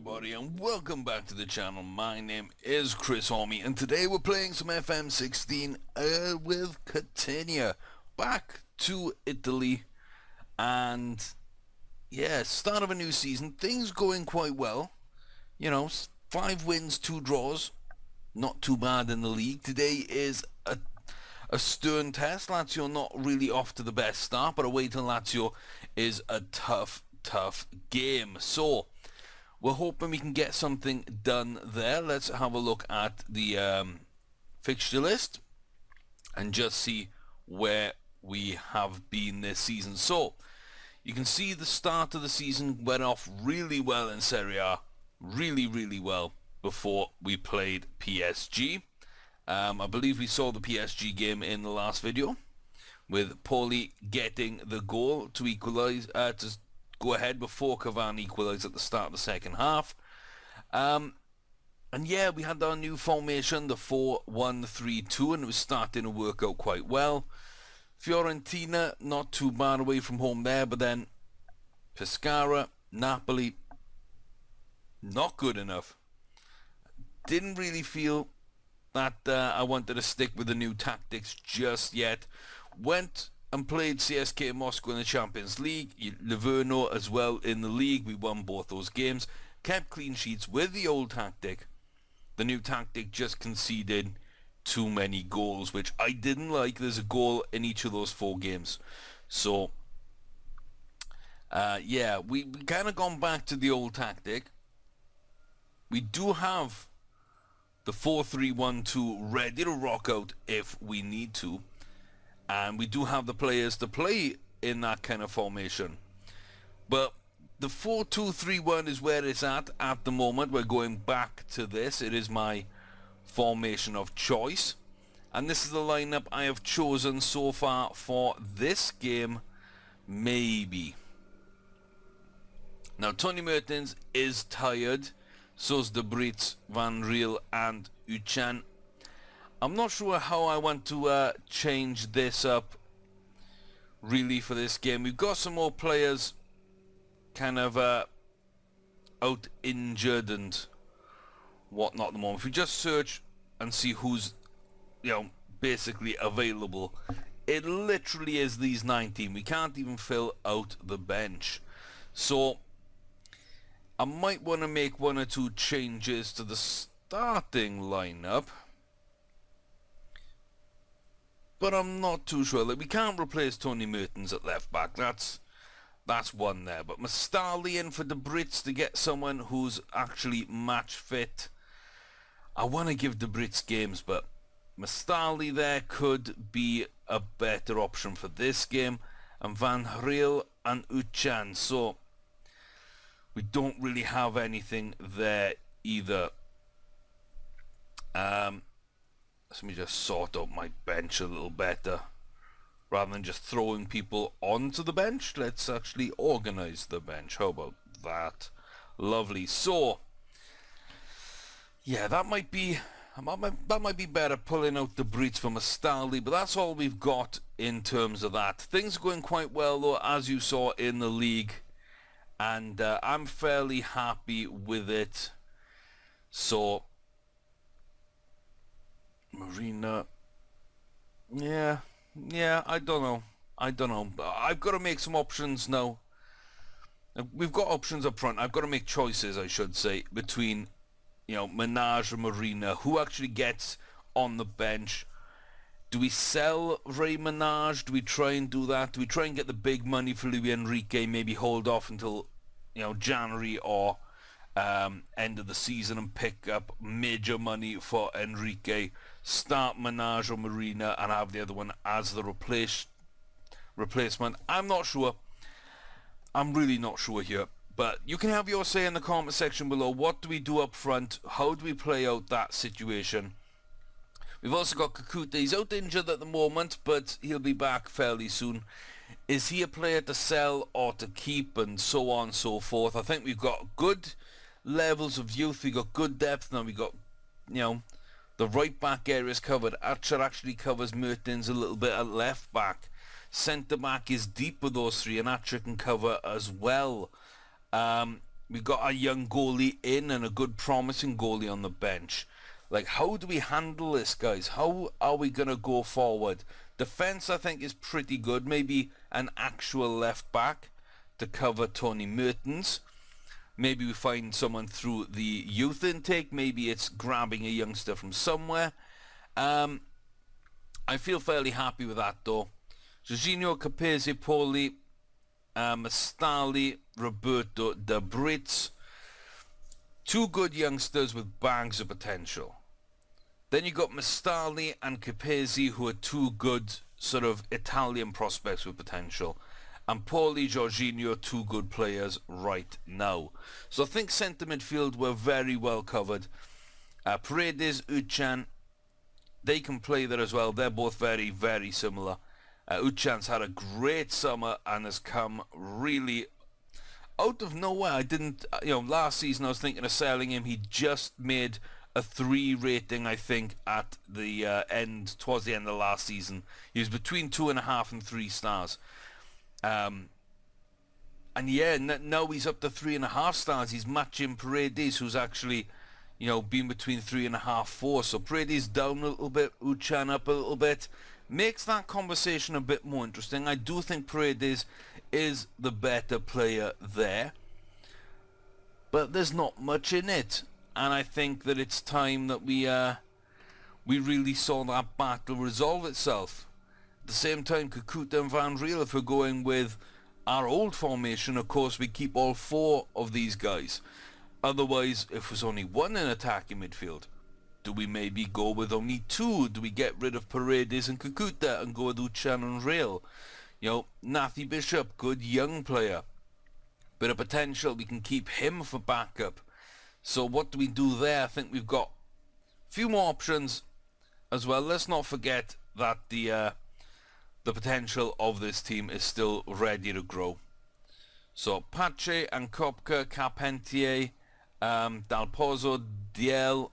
everybody, and welcome back to the channel. My name is Chris Hormy, and today we're playing some FM16 with Catania. Back to Italy, and yeah, start of a new season. Things going quite well. You know, 5 wins, 2 draws. Not too bad in the league. Today is a stern test. Lazio not really off to the best start, but away to Lazio is a tough game. So we're hoping we can get something done there. Let's have a look at the fixture list and just see where we have been this season. So you can see the start of the season went off really well in Serie A, really well, before we played PSG. I believe we saw the PSG game in the last video, with Pauli getting the goal to equalise, to go ahead before Cavani equalised at the start of the second half. And yeah, we had our new formation, the 4-1-3-2, and it was starting to work out quite well. Fiorentina, not too bad away from home there, but then Pescara, Napoli, not good enough. Didn't really feel that I wanted to stick with the new tactics just yet. Went and played CSKA Moscow in the Champions League, Livorno as well in the league. We won both those games, kept clean sheets with the old tactic. The new tactic just conceded too many goals, which I didn't like. There's a goal in each of those 4 games. So yeah, we kind of gone back to the old tactic. We do have the 4-3-1-2 ready to rock out if we need to, and we do have the players to play in that kind of formation. But the 4-2-3-1 is where it's at the moment. We're going back to this. It is my formation of choice, and this is the lineup I have chosen so far for this game. Maybe now Tony Mertens is tired, so's De Bruyne, Van Riel and Uchan. I'm not sure how I want to change this up really for this game. We've got some more players kind of out injured and whatnot at the moment. If we just search and see who's, you know, basically available, it literally is these 19. We can't even fill out the bench. So I might want to make 1 or 2 changes to the starting lineup, but I'm not too sure. Like, we can't replace Tony Mertens at left back. That's one there. But Mustali in for De Bruyne to get someone who's actually match fit. I want to give De Bruyne games, but Mustali there could be a better option for this game, and Van Riel and Uchan. So we don't really have anything there either. Let me just sort out my bench a little better. Rather than just throwing people onto the bench, let's actually organize the bench. How about that? Lovely. So yeah, that might be better, pulling out the Brits from a Stanley, but that's all we've got in terms of that. Things are going quite well though, as you saw in the league, and I'm fairly happy with it. So Marina, yeah, I don't know. I've got to make some options now. We've got options up front. I've got to make choices, I should say, between, you know, Menage and Marina. Who actually gets on the bench? Do we sell Ray Menage? Do we try and do that? Do we try and get the big money for Luis Enrique? Maybe hold off until, you know, January or end of the season and pick up major money for Enrique. Start Menage or Marina and have the other one as the replacement. I'm not sure. I'm really not sure here. But you can have your say in the comment section below. What do we do up front? How do we play out that situation? We've also got Kakuta. He's out injured at the moment, but he'll be back fairly soon. Is he a player to sell or to keep, and so on and so forth? I think we've got good levels of youth. We've got good depth now. We've got, you know, the right back area is covered. Archer actually covers Mertens a little bit at left back. Centre back is deep with those 3, and Archer can cover as well. we've got a young goalie in and a good promising goalie on the bench. Like, how do we handle this, guys? How are we going to go forward? Defence, I think, is pretty good. Maybe an actual left back to cover Tony Mertens. Maybe we find someone through the youth intake. Maybe it's grabbing a youngster from somewhere. I feel fairly happy with that, though. Jorginho, Capese, Poli, Mastali, Roberto De Brits. Two good youngsters with bags of potential. Then you got Mastali and Capese, who are two good sort of Italian prospects with potential. And Poli, Jorginho, two good players right now. So I think centre midfield were very well covered. Paredes, Uchan, they can play there as well. They're both very, very similar. Uchan's had a great summer and has come really out of nowhere. I didn't, last season I was thinking of selling him. He just made a 3 rating, I think, at the towards the end of last season. He was between 2.5 and 3 stars. And yeah, now he's up to 3.5 stars. He's matching Paredes, who's actually, been between 3.5, 4. So Paredes down a little bit, Uchan up a little bit. Makes that conversation a bit more interesting. I do think Paredes is the better player there, but there's not much in it. And I think that it's time that we really saw that battle resolve itself. At the same time, Kakuta and Van Riel, if we're going with our old formation, of course we keep all 4 of these guys. Otherwise, if there's only one in attacking midfield, do we maybe go with only 2? Do we get rid of Paredes and Kakuta and go with Uchan and Riel? Nathy Bishop, good young player. Bit of potential, we can keep him for backup. So what do we do there? I think we've got a few more options as well. Let's not forget that the potential of this team is still ready to grow. So Pache and Kopka, Carpentier, Dal Pozzo, Diel,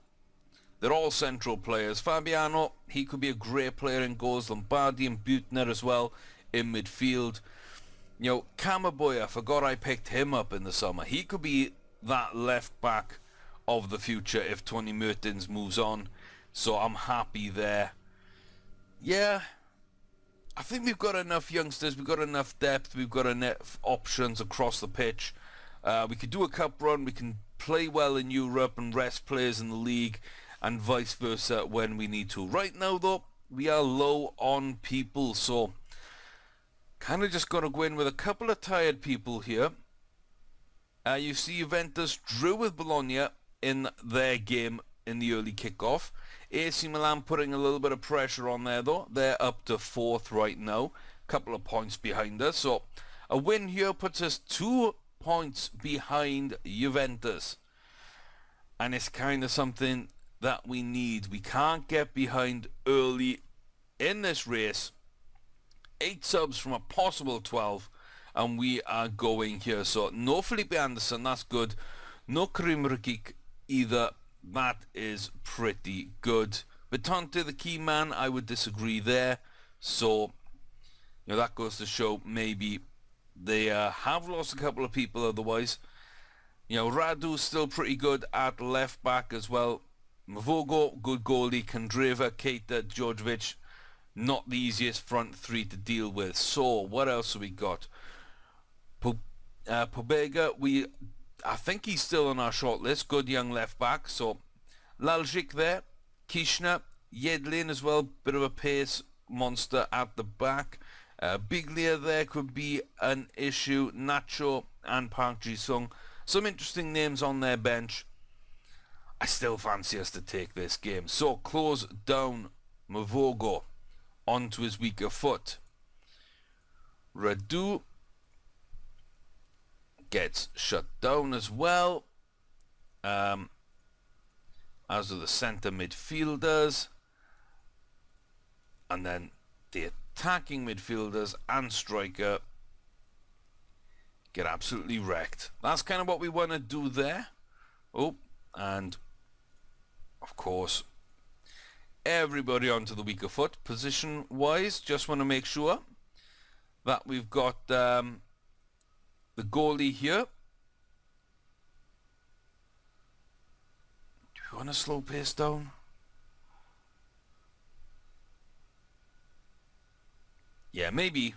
they're all central players. Fabiano, he could be a great player in goals. Lombardi and Butner as well in midfield. Kamaboy, I forgot I picked him up in the summer. He could be that left back of the future if Tony Mertens moves on. So I'm happy there. Yeah, I think we've got enough youngsters, we've got enough depth, we've got enough options across the pitch. We could do a cup run, we can play well in Europe and rest players in the league, and vice versa when we need to. Right now though, we are low on people, so kind of just got to go in with a couple of tired people here. You see Juventus drew with Bologna in their game in the early kickoff. AC Milan putting a little bit of pressure on there though. They're up to 4th right now, couple of points behind us. So a win here puts us 2 points behind Juventus, and it's kind of something that we need. We can't get behind early in this race. 8 subs from a possible 12, and we are going here. So no Felipe Anderson, that's good. No Karim Rakik either. That is pretty good. Vitante, the key man, I would disagree there. So, that goes to show maybe they have lost a couple of people otherwise. Radu's still pretty good at left back as well. Mavogo, good goalie. Kandreva, Keita, Djordjevic, not the easiest front 3 to deal with. So, what else have we got? Pobega, I think he's still on our shortlist. Good young left back. So Laljic there. Kishna. Yedlin as well. Bit of a pace monster at the back. Biglia there could be an issue. Nacho and Park Ji-sung. Some interesting names on their bench. I still fancy us to take this game. So close down Mavogo onto his weaker foot. Radu gets shut down as well, as are the centre midfielders, and then the attacking midfielders and striker get absolutely wrecked. That's kind of what we want to do there. Oh, and of course everybody onto the weaker foot position wise. Just want to make sure that we've got the goalie here want to slow pace down? Yeah, maybe.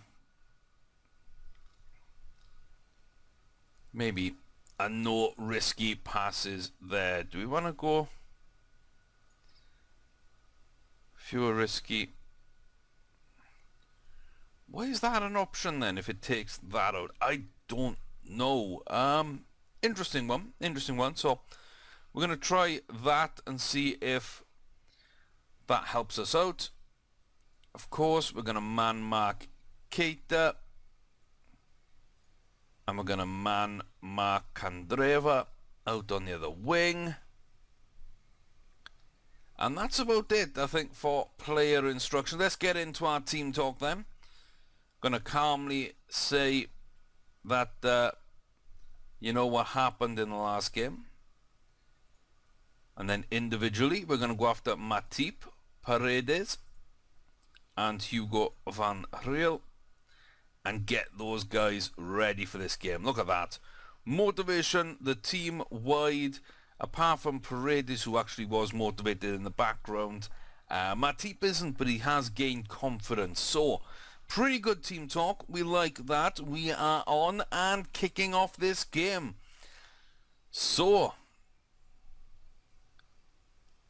Maybe. And no risky passes there. Do we want to go fewer risky? Why is that an option then if it takes that out? I don't know. Interesting one. Interesting one. So we're going to try that and see if that helps us out. Of course, we're going to man mark Keita. And we're going to man mark Kandreva out on the other wing. And that's about it, I think, for player instruction. Let's get into our team talk then. Going to calmly say that, you know what happened in the last game. And then individually, we're going to go after Matip, Paredes, and Hugo Van Riel, and get those guys ready for this game. Look at that. Motivation, the team wide, apart from Paredes, who actually was motivated in the background. Matip isn't, but he has gained confidence. So, pretty good team talk. We like that. We are on and kicking off this game. So,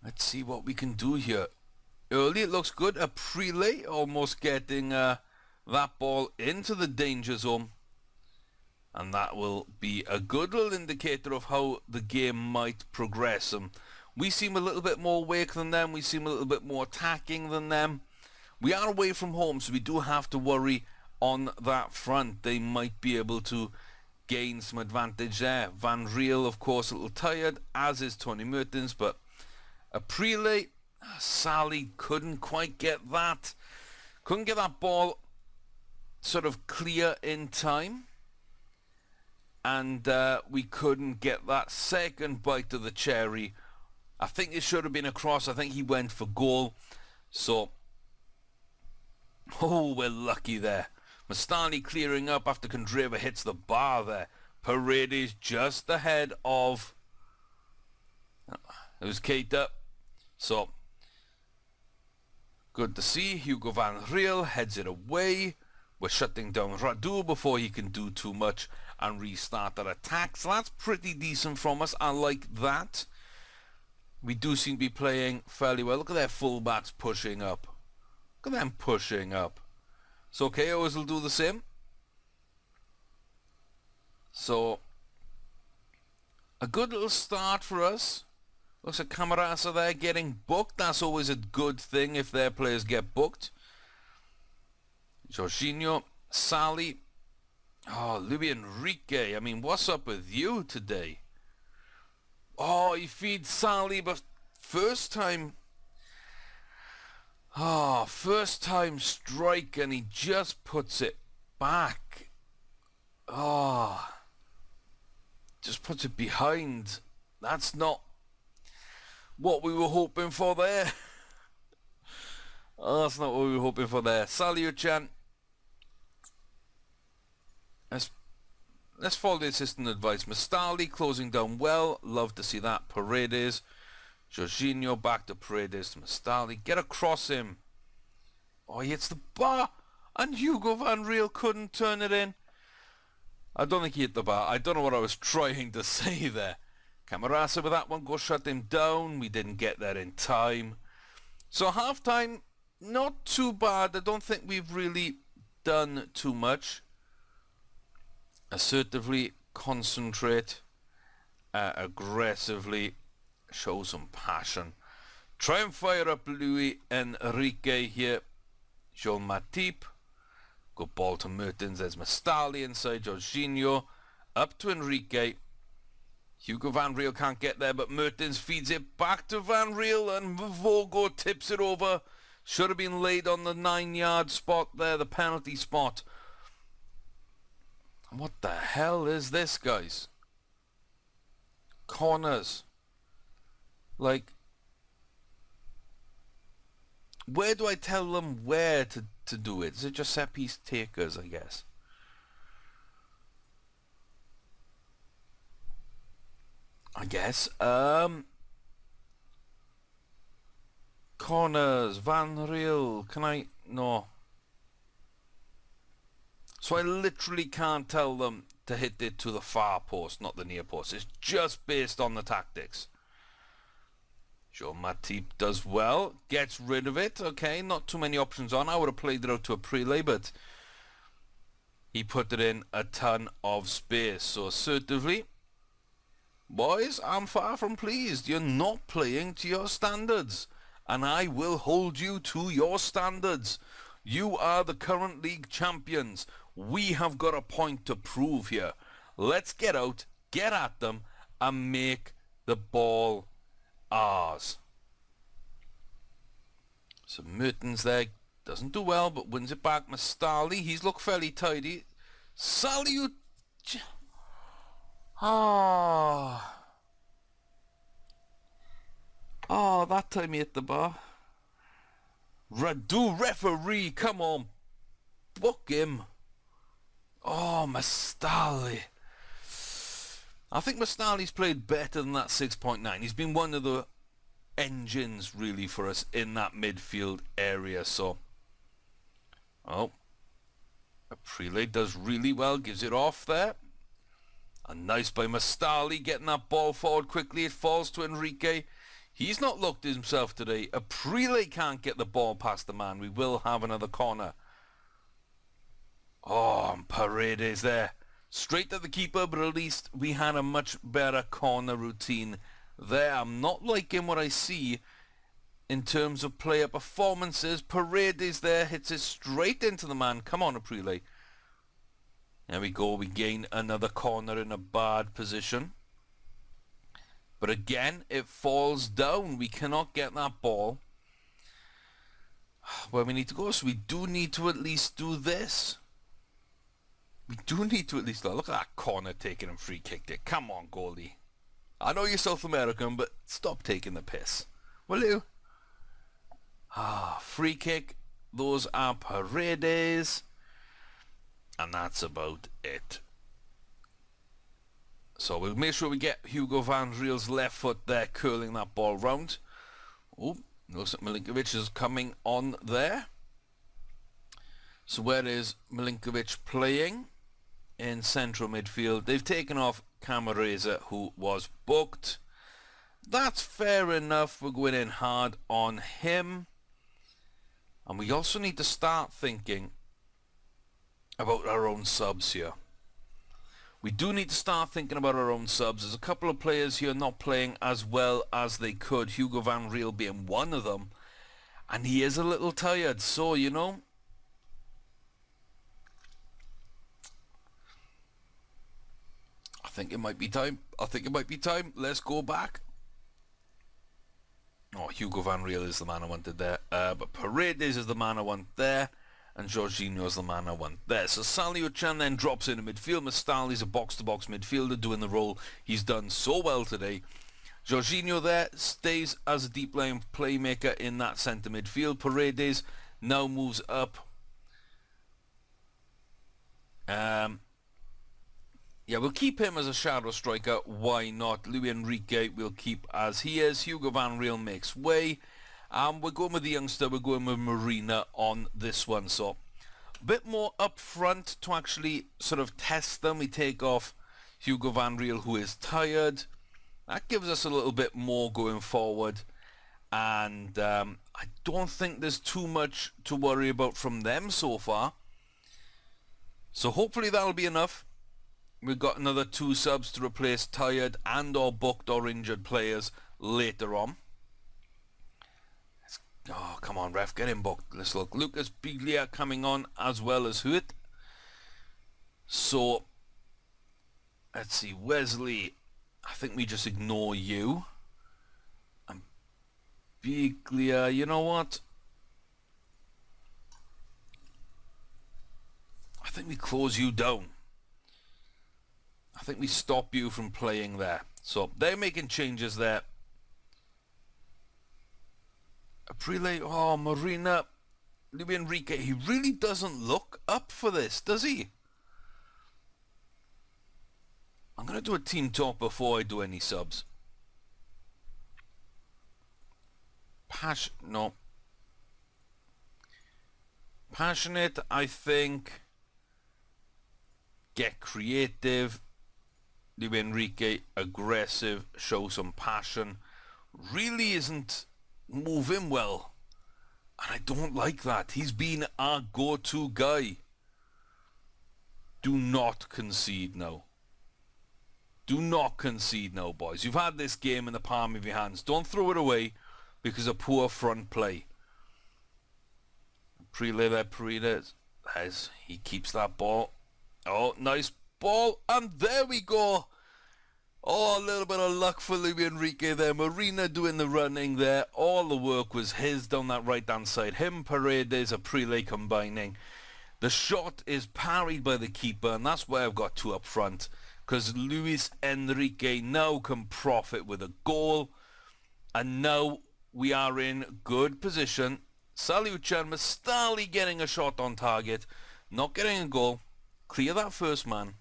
let's see what we can do here. Early, it looks good. A prelay, almost getting that ball into the danger zone. And that will be a good little indicator of how the game might progress. We seem a little bit more awake than them. We seem a little bit more attacking than them. We are away from home, so we do have to worry on that front. They might be able to gain some advantage there. Van Riel, of course, a little tired, as is Tony Mertens, but a prelay. Sally couldn't quite get that. Couldn't get that ball sort of clear in time. And we couldn't get that second bite of the cherry. I think it should have been a cross. I think he went for goal. So, oh, we're lucky there. Mastani clearing up after Kandreva hits the bar there. Paredes just ahead of... It was Keita. So, good to see. Hugo Van Riel heads it away. We're shutting down Radu before he can do too much and restart that attack. So that's pretty decent from us. I like that. We do seem to be playing fairly well. Look at their fullbacks pushing up. Look at them pushing up. So KOs will do the same. So, a good little start for us. Looks like Camarasa there getting booked. That's always a good thing if their players get booked. Jorginho, Sally. Oh, Luis Enrique. I mean, what's up with you today? Oh, he feeds Sally, but first time... Oh, first time strike, and he just puts it back. Oh. Just puts it behind. That's not what we were hoping for there. Oh, that's not what we were hoping for there. Saliu-chan. Let's follow the assistant advice. Mastali closing down well. Love to see that. Paredes. Jorginho back to Paredes to Mastali. Get across him. Oh, he hits the bar. And Hugo Van Riel couldn't turn it in. I don't think he hit the bar. I don't know what I was trying to say there. Camarasa with that one. Go shut him down. We didn't get there in time. So half-time, not too bad. I don't think we've really done too much. Assertively concentrate. Aggressively show some passion. Try and fire up Luis Enrique here. Show Matip. Good ball to Mertens. There's Mastali inside Jorginho. Up to Enrique. Hugo Van Riel can't get there, but Mertens feeds it back to Van Riel, and Vogo tips it over. Should have been laid on the 9-yard spot there, the penalty spot. What the hell is this, guys? Corners. Like, where do I tell them where to do it? Is it just set piece takers, I guess? Corners, Van Riel, can I? No. So I literally can't tell them to hit it to the far post, not the near post. It's just based on the tactics. Sure, Matip does well, gets rid of it. Okay, not too many options on. I would have played it out to a prelay, but he put it in a ton of space. So assertively, boys, I'm far from pleased. You're not playing to your standards, and I will hold you to your standards. You are the current league champions. We have got a point to prove here. Let's get out, get at them, and make the ball ours. So Mertens there doesn't do well, but wins it back. Mastali, he's looked fairly tidy. Salute. Oh, that time he hit the bar. Radu referee, come on, book him. Oh, Mastali. I think Mastali's played better than that 6.9. He's been one of the engines really for us in that midfield area. So, oh, Aprile does really well, gives it off there. And nice by Mastali, getting that ball forward quickly. It falls to Enrique. He's not looked himself today. Aprile can't get the ball past the man. We will have another corner. Oh, and Paredes there. Straight at the keeper, but at least we had a much better corner routine there. I'm not liking what I see in terms of player performances. Paredes there hits it straight into the man. Come on, Aprile. There we go. We gain another corner in a bad position. But again, it falls down. We cannot get that ball where we need to go. So we do need to at least do this. We do need to at least look at that corner taking and free kicked it. Come on, goalie. I know you're South American, but stop taking the piss. Will you? Free kick. Those are Paredes. And that's about it. So we'll make sure we get Hugo Van Riel's left foot there, curling that ball round. Oh, looks like Milinkovic is coming on there. So where is Milinkovic playing? In central midfield. They've taken off Camareza, who was booked. That's fair enough. We're going in hard on him. And we also need to start thinking about our own subs here. We do need to start thinking about our own subs. There's a couple of players here not playing as well as they could. Hugo Van Riel being one of them. And he is a little tired. So, you know, I think it might be time. Let's go back. Oh, Hugo Van Riel is the man I wanted there. But Paredes is the man I want there. And Jorginho is the man I want there. So Saliuchan then drops into midfield. Mastali's a box-to-box midfielder doing the role he's done so well today. Jorginho there stays as a deep line playmaker in that centre midfield. Paredes now moves up. Yeah, we'll keep him as a shadow striker. Why not? Luis Enrique we'll keep as he is. Hugo Van Riel makes way. We're going with the youngster. We're going with Marina on this one. So a bit more up front to actually sort of test them. We take off Hugo Van Riel, who is tired. That gives us a little bit more going forward. And I don't think there's too much to worry about from them so far. So hopefully that'll be enough. We've got another 2 subs to replace tired and or booked or injured players later on. Oh, come on, ref, get him booked. Let's look. Lucas Biglia coming on as well as Huet. So, let's see. Wesley, I think we just ignore you. And Biglia, you know what? I think we close you down. I think we stop you from playing there. So they're making changes there. Aprile, oh, Marina, Luis Enrique, he really doesn't look up for this, does he? I'm going to do a team talk before I do any subs. Passionate, I think. Get creative. Luis Enrique, aggressive, show some passion. Really isn't moving well. And I don't like that. He's been our go-to guy. Do not concede now. Do not concede now, boys. You've had this game in the palm of your hands. Don't throw it away because of poor front play. Prelay there, Prelay. He keeps that ball. Oh, nice ball. And there we go. Oh, a little bit of luck for Luis Enrique there. Marina doing the running there. All the work was his down that right-hand side. Him, Paredes, a Prelay combining. The shot is parried by the keeper, and that's why I've got two up front. Because Luis Enrique now can profit with a goal. And now we are in good position. Saluchan Mustali getting a shot on target. Not getting a goal. Clear that first man.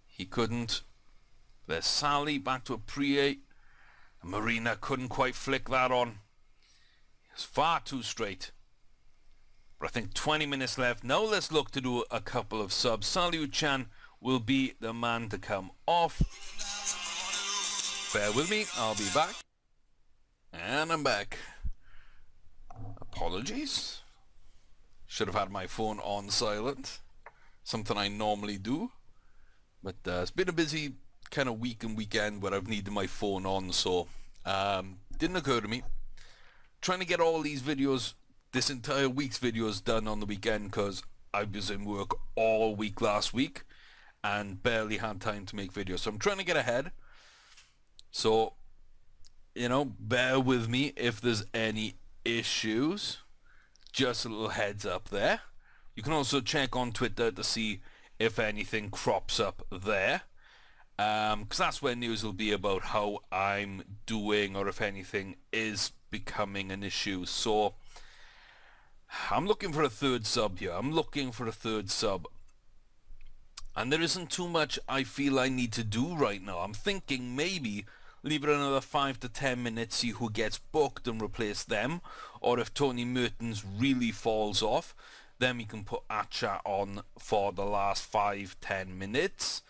He couldn't. There's Sally back to a Prie. Marina couldn't quite flick that on. It's far too straight. But I think 20 minutes left. Now let's look to do a couple of subs. Saluchan will be the man to come off. Bear with me. I'll be back. And I'm back. Apologies. Should have had my phone on silent. Something I normally do. But it's been a busy kind of week and weekend where I've needed my phone on, so didn't occur to me. Trying to get all these videos, this entire week's videos done on the weekend because I was in work all week last week and barely had time to make videos. So I'm trying to get ahead. So, you know, bear with me if there's any issues. Just a little heads up there. You can also check on Twitter to see if anything crops up there. Because that's where news will be about how I'm doing or if anything is becoming an issue. So I'm looking for a third sub here. I'm looking for a third sub. And there isn't too much I feel I need to do right now. I'm thinking maybe leave it another 5 to 10 minutes, see who gets booked and replace them. Or if Tony Mertens really falls off, then we can put Acha on for the last 5-10 minutes.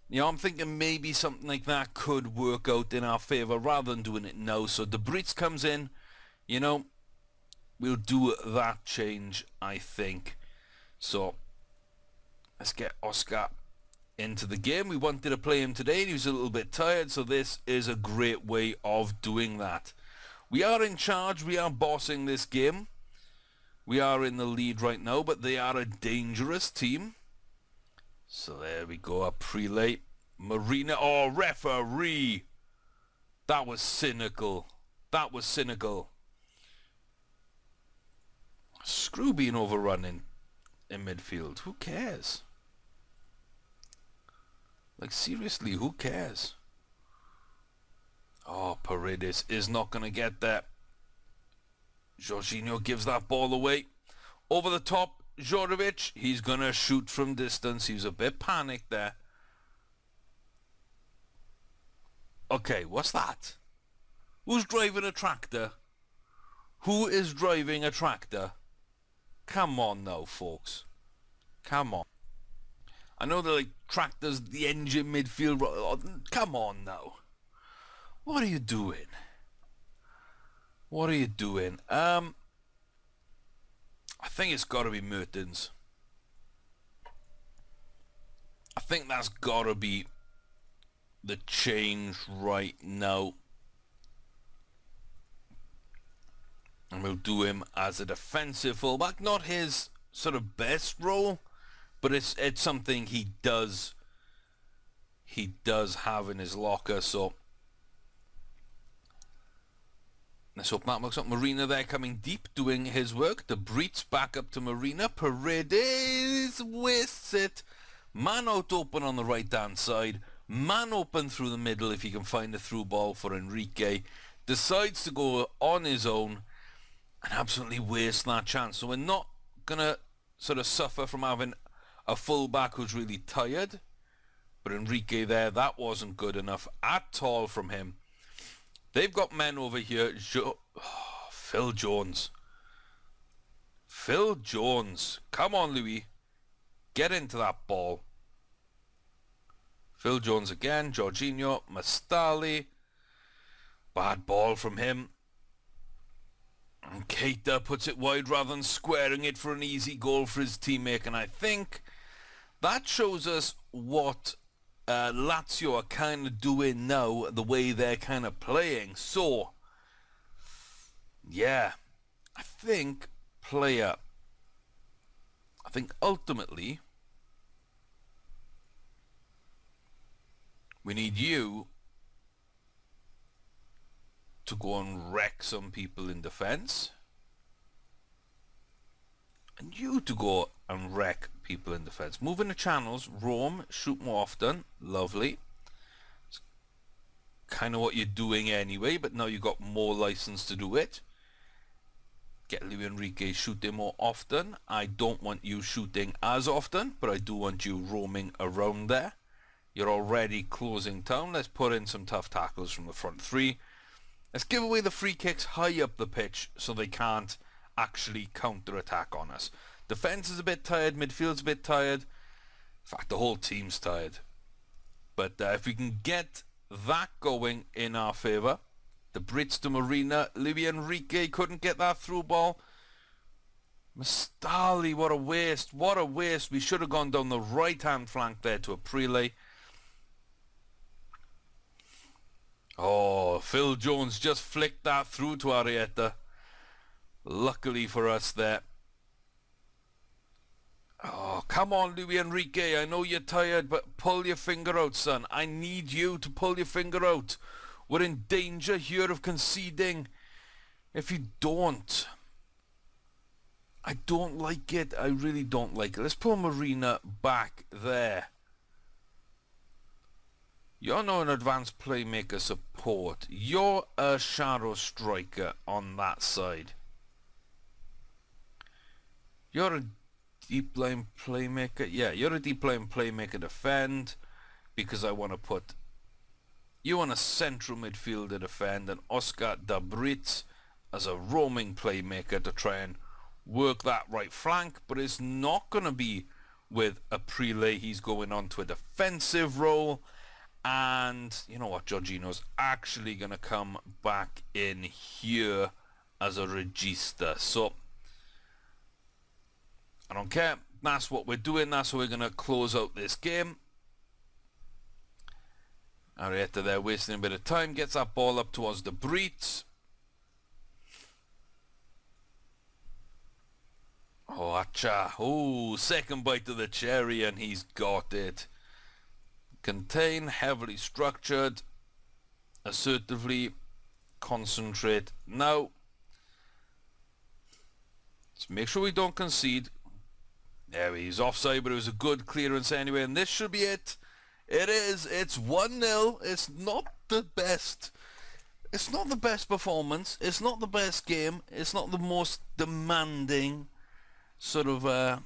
You know, I'm thinking maybe something like that could work out in our favour rather than doing it now. So De Bruyne comes in, you know, we'll do that change, I think. So let's get Oscar into the game. We wanted to play him today and he was a little bit tired, so this is a great way of doing that. We are in charge, we are bossing this game. We are in the lead right now, but they are a dangerous team. So there we go, a Prelay. Marina, oh, referee! That was cynical. That was cynical. Screw being overrun in midfield. Who cares? Like, seriously, who cares? Oh, Paredes is not going to get that. Jorginho gives that ball away. Over the top, Jorovic, he's going to shoot from distance. He was a bit panicked there. Okay, what's that? Who's driving a tractor? Who is driving a tractor? Come on now, folks. Come on. I know they're like tractors, the engine midfield. Come on now. What are you doing? What are you doing? I think it's got to be Mertens. I think that's got to be the change right now. And we'll do him as a defensive fullback. Not his sort of best role, but it's something he does have in his locker. So let's hope that works out. Marina there coming deep, doing his work. De Bruyne back up to Marina. Paredes wastes it. Man out open on the right hand side. Man open through the middle if he can find a through ball for Enrique. Decides to go on his own and absolutely waste that chance. So we're not going to sort of suffer from having a fullback who's really tired. But Enrique there, that wasn't good enough at all from him. They've got men over here. Phil Jones. Phil Jones. Come on, Louis. Get into that ball. Phil Jones again. Jorginho. Mastali. Bad ball from him. And Keita puts it wide rather than squaring it for an easy goal for his teammate. And I think that shows us what Lazio are kind of doing now, the way they're kind of playing. So, yeah, I think ultimately we need you to go and wreck some people in defense, and you to go and wreck people in defense. Move in the channels, roam, shoot more often. Lovely. It's kind of what you're doing anyway, but now you've got more license to do it. Get Luis Enrique shooting more often. I don't want you shooting as often, but I do want you roaming around there. You're already closing down. Let's put in some tough tackles from the front three. Let's give away the free kicks high up the pitch so they can't actually counter-attack on us. Defence is a bit tired, midfield's a bit tired. In fact, the whole team's tired. But if we can get that going in our favour. The Brits to Marina. Luis Enrique couldn't get that through ball. Mastali, what a waste. What a waste. We should have gone down the right-hand flank there to Aprile. Oh, Phil Jones just flicked that through to Arietta. Luckily for us there. Oh, come on, Luis Enrique. I know you're tired, but pull your finger out, son. I need you to pull your finger out. We're in danger here of conceding. If you don't, I don't like it. I really don't like it. Let's pull Marina back there. You're not an advanced playmaker support. You're a shadow striker on that side. You're a deep line playmaker. Yeah, you're a deep line playmaker defend, because I want to put you on a central midfielder defend and Oscar Dabrit as a roaming playmaker to try and work that right flank, but it's not going to be with Aprile. He's going on to a defensive role. And you know what, Jorginho's actually going to come back in here as a regista. So, I don't care. That's what we're doing. That's how we're going to close out this game. Arietta there wasting a bit of time. Gets that ball up towards the Brits. Oh, Acha. Oh, second bite of the cherry and he's got it. Contain, heavily structured, assertively, concentrate. Now, let's make sure we don't concede. There he's offside, but it was a good clearance anyway, and this should be it. It is. It's 1-0. It's not the best. It's not the best performance. It's not the best game. It's not the most demanding sort of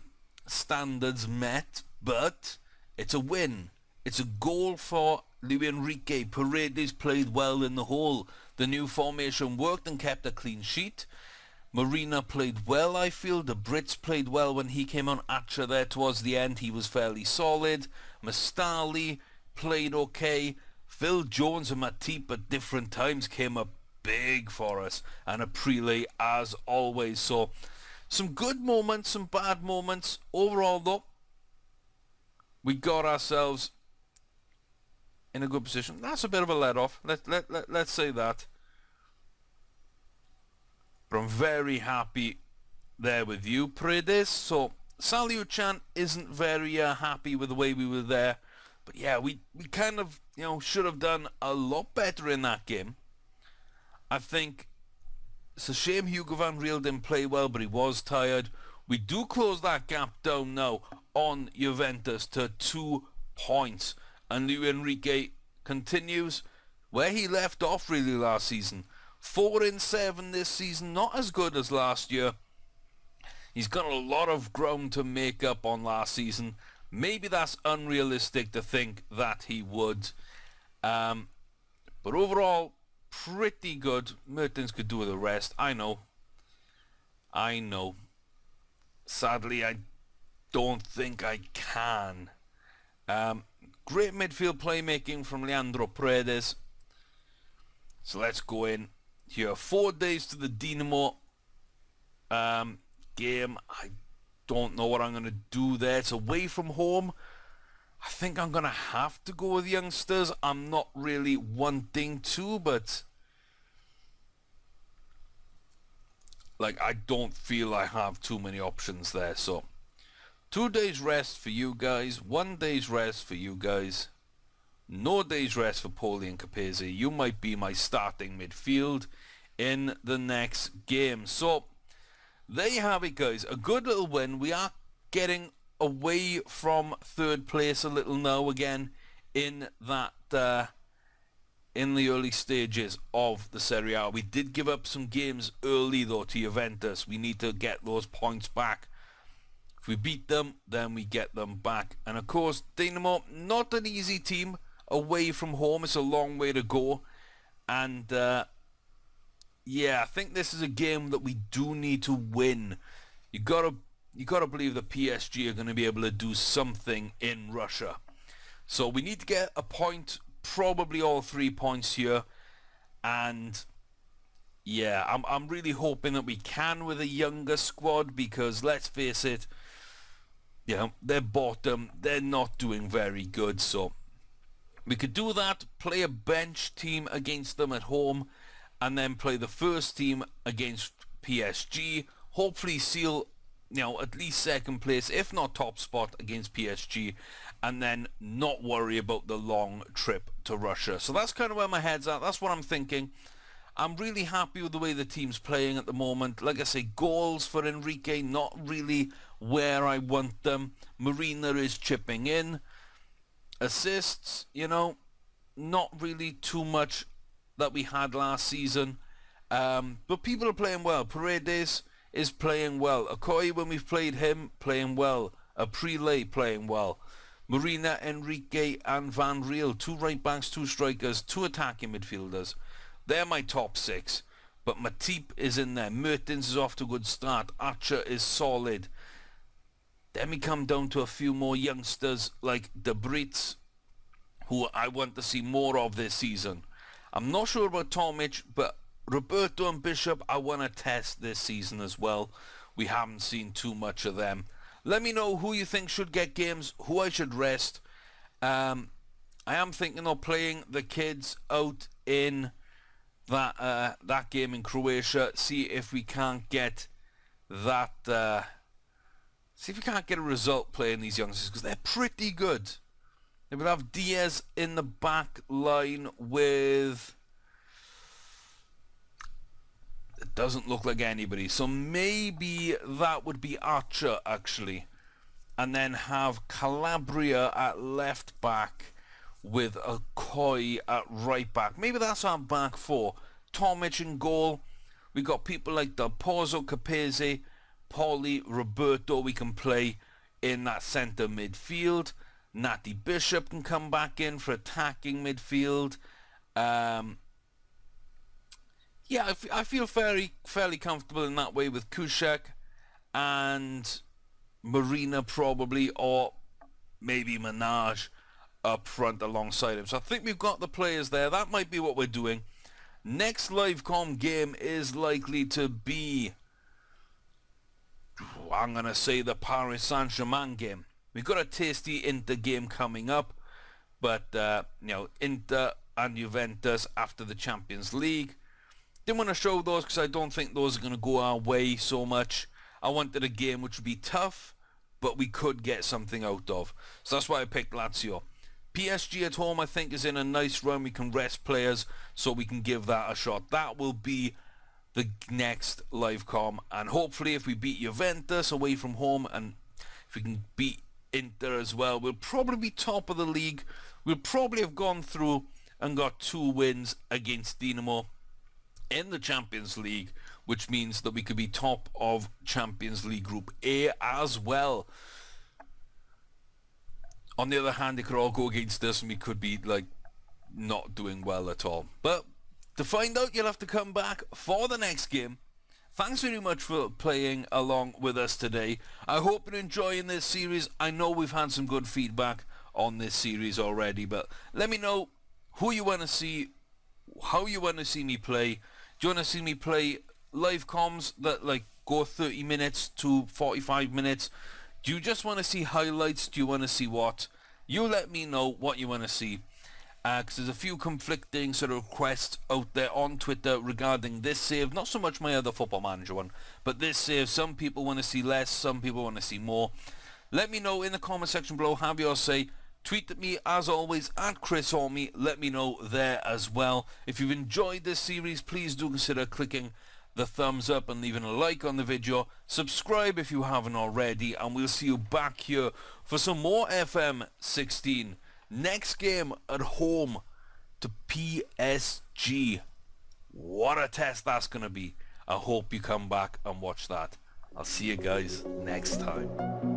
standards met, but it's a win. It's a goal for Luis Enrique. Paredes played well in the hole. The new formation worked and kept a clean sheet. Marina played well, I feel. The Brits played well when he came on. Acha there towards the end, he was fairly solid. Mastali played okay. Phil Jones and Matip at different times came up big for us. And Aprile as always. So, some good moments, some bad moments. Overall though, we got ourselves in a good position. That's a bit of a let-off. Let's say that. But I'm very happy there with you, Paredes. So, Saliu-chan isn't very happy with the way we were there. But yeah, we kind of, should have done a lot better in that game. I think it's a shame Hugo van Riel didn't play well, but he was tired. We do close that gap down now on Juventus to 2 points. And Luis Enrique continues where he left off really last season. 4 in 7 this season, not as good as last year. He's got a lot of ground to make up on last season. Maybe that's unrealistic to think that he would. But overall, pretty good. Mertens could do the rest. I know. Sadly, I don't think I can. Great midfield playmaking from Leandro Paredes. So let's go in here. 4 days to the Dinamo game. I don't know what I'm going to do there. It's away from home. I think I'm going to have to go with youngsters. I'm not really wanting to, but like, I don't feel I have too many options there. So 2 days rest for you guys, 1 day's rest for you guys, no days rest for Poli and Capese. You might be my starting midfield in the next game. So there you have it, guys. A good little win. We are getting away from third place a little now again in that in the early stages of the Serie A. We did give up some games early though to Juventus. We need to get those points back. If we beat them, then we get them back. And of course, Dinamo, not an easy team away from home. It's a long way to go. And yeah, I think this is a game that we do need to win. You gotta believe that PSG are going to be able to do something in Russia. So we need to get a point, probably all 3 points here. And yeah, I'm really hoping that we can with a younger squad, because let's face it, you know, they're bottom, they're not doing very good. So we could do that, play a bench team against them at home, and then play the first team against PSG. Hopefully seal, you know, at least second place, if not top spot against PSG, and then not worry about the long trip to Russia. So that's kind of where my head's at. That's what I'm thinking. I'm really happy with the way the team's playing at the moment. Like I say, goals for Enrique, not really where I want them. Marina is chipping in. Assists, you know, not really too much that we had last season. But people are playing well. Paredes is playing well. Okoye, when we've played him, playing well. Aprile playing well. Marina, Enrique and Van Riel, 2 right backs, 2 strikers, 2 attacking midfielders. They're my top 6. But Matip is in there. Mertens is off to a good start. Archer is solid. Then we come down to a few more youngsters like De Bruyne, who I want to see more of this season. I'm not sure about Tomic, but Roberto and Bishop I want to test this season as well. We haven't seen too much of them. Let me know who you think should get games, who I should rest. I am thinking of playing the kids out in that game in Croatia. See if we can't get that. See if we can't get a result playing these youngsters, because they're pretty good. They would have Diaz in the back line with... It doesn't look like anybody. So maybe that would be Archer, actually. And then have Calabria at left back with Okoye at right back. Maybe that's our back 4. Tomic in goal. We got people like Del Pozo, Capese, Poli, Roberto we can play in that centre midfield. Natty Bishop can come back in for attacking midfield. Yeah, I feel fairly comfortable in that way with Kuszek and Marina probably, or maybe Minaj up front alongside him. So I think we've got the players there. That might be what we're doing. Next livecom game is likely to be, I'm going to say, the Paris Saint-Germain game. We've got a tasty Inter game coming up, but you know, Inter and Juventus after the Champions League. Didn't want to show those because I don't think those are going to go our way so much. I wanted a game which would be tough, but we could get something out of. So that's why I picked Lazio. PSG at home, I think, is in a nice run. We can rest players, so we can give that a shot. That will be the next livecom, and hopefully if we beat Juventus away from home, and if we can beat Inter as well, we'll probably be top of the league. We'll probably have gone through and got 2 wins against Dinamo in the Champions League, which means that we could be top of Champions League Group A as well. On the other hand, it could all go against us and we could be like not doing well at all. But To find out, you'll have to come back for the next game. Thanks very much for playing along with us today. I hope you're enjoying this series. I know we've had some good feedback on this series already, but let me know who you want to see, how you want to see me play. Do you want to see me play live comms that like go 30 minutes to 45 minutes? Do you just want to see highlights? Do you want to see what? You let me know what you want to see. Because there's a few conflicting sort of requests out there on Twitter regarding this save. Not so much my other Football Manager one, but this save. Some people want to see less, some people want to see more. Let me know in the comment section below. Have your say. Tweet at me, as always, at ChrisHormy. Let me know there as well. If you've enjoyed this series, please do consider clicking the thumbs up and leaving a like on the video. Subscribe if you haven't already, and we'll see you back here for some more FM16. Next game at home to PSG. What a test that's going to be. I hope you come back and watch that. I'll see you guys next time.